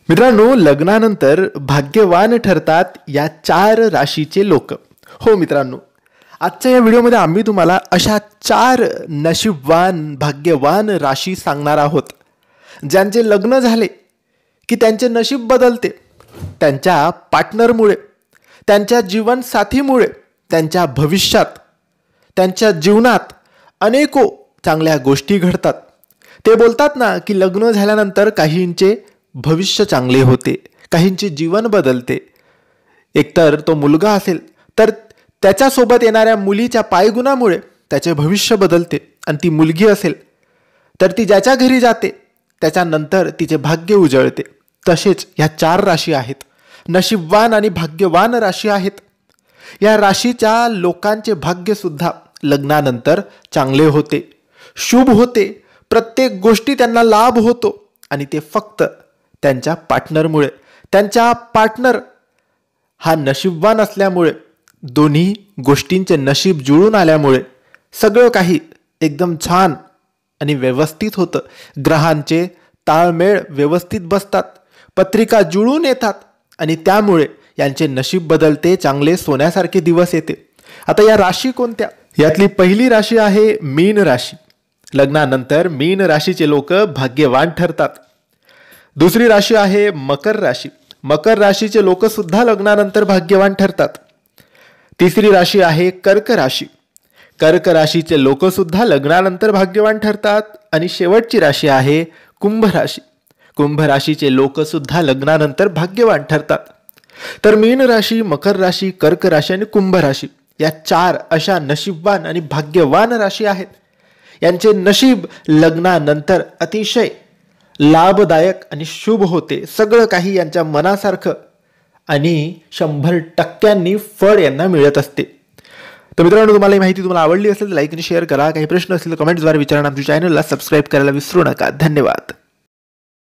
मित्रांनो, लग्नानंतर भाग्यवान ठरतात या 4 राशीचे लोक. हो मित्रांनो, आजच्या या व्हिडिओमध्ये आम्ही तुम्हाला अशा 4 नशीबवान भाग्यवान राशी सांगणार आहोत, ज्यांचे लग्न झाले की त्यांचे नशीब बदलते. त्यांच्या पार्टनरमुळे, त्यांच्या जीवनसाथीमुळे, त्यांच्या भविष्यात, त्यांच्या जीवनात अनेको चांगल्या गोष्टी घडतात. ते बोलतात ना की लग्न झाल्यानंतर काहींचे भविष्य चांगले होते, काहींचे जीवन बदलते. एकतर तो मुलगा असेल तर त्याच्यासोबत येणाऱ्या मुलीच्या पायगुणामुळे त्याचे भविष्य बदलते, आणि ती मुलगी असेल तर ती ज्याच्या घरी जाते त्याच्यानंतर तिचे भाग्य उजळते. तसेच या 4 राशी आहेत, नशीबवान आणि भाग्यवान राशी आहेत. या राशीच्या लोकांचे भाग्य सुद्धा लग्नानंतर चांगले होते, शुभ होते. प्रत्येक गोष्टी त्यांना लाभ होतो, आणि ते फक्त त्यांच्या पार्टनरमुळे. त्यांच्या पार्टनर हा नशीबवान असल्यामुळे, दोन्ही गोष्टींचे नशीब जुळून आल्यामुळे सगळं काही एकदम छान आणि व्यवस्थित होतं. ग्रहांचे ताळमेळ व्यवस्थित बसतात, पत्रिका जुळून येतात, आणि त्यामुळे यांचे नशीब बदलते, चांगले सोन्यासारखे दिवस येते. आता या राशी कोणत्या? यातली पहिली राशी आहे मीन राशी. लग्नानंतर मीन राशीचे लोक भाग्यवान ठरतात. दुसरी राशी आहे मकर राशी. मकर राशीचे लोक सुद्धा लग्नानंतर भाग्यवान ठरतात. तिसरी राशी आहे कर्क राशी. कर्क राशीचे लोक सुद्धा लग्नानंतर भाग्यवान ठरतात. आणि शेवटची राशी आहे कुंभ राशी. कुंभ राशीचे लोक सुद्धा लग्नानंतर भाग्यवान ठरतात. तर मीन राशी, मकर राशी, कर्क राशी आणि कुंभ राशी या 4 अशा नशीबवान आणि भाग्यवान राशी आहेत. यांचे नशीब लग्नानंतर अतिशय लाभदायक आणि शुभ होते. सगळं काही यांच्या मनासारखं आणि 100% फळ यांना मिळत असते. तर मित्रांनो, तुम्हाला ही माहिती आवडली असेल तर लाईक आणि शेअर करा. काही प्रश्न असतील तर कमेंट्सद्वारे विचारा. आमच्या चॅनलला सबस्क्राईब करायला विसरू नका. धन्यवाद.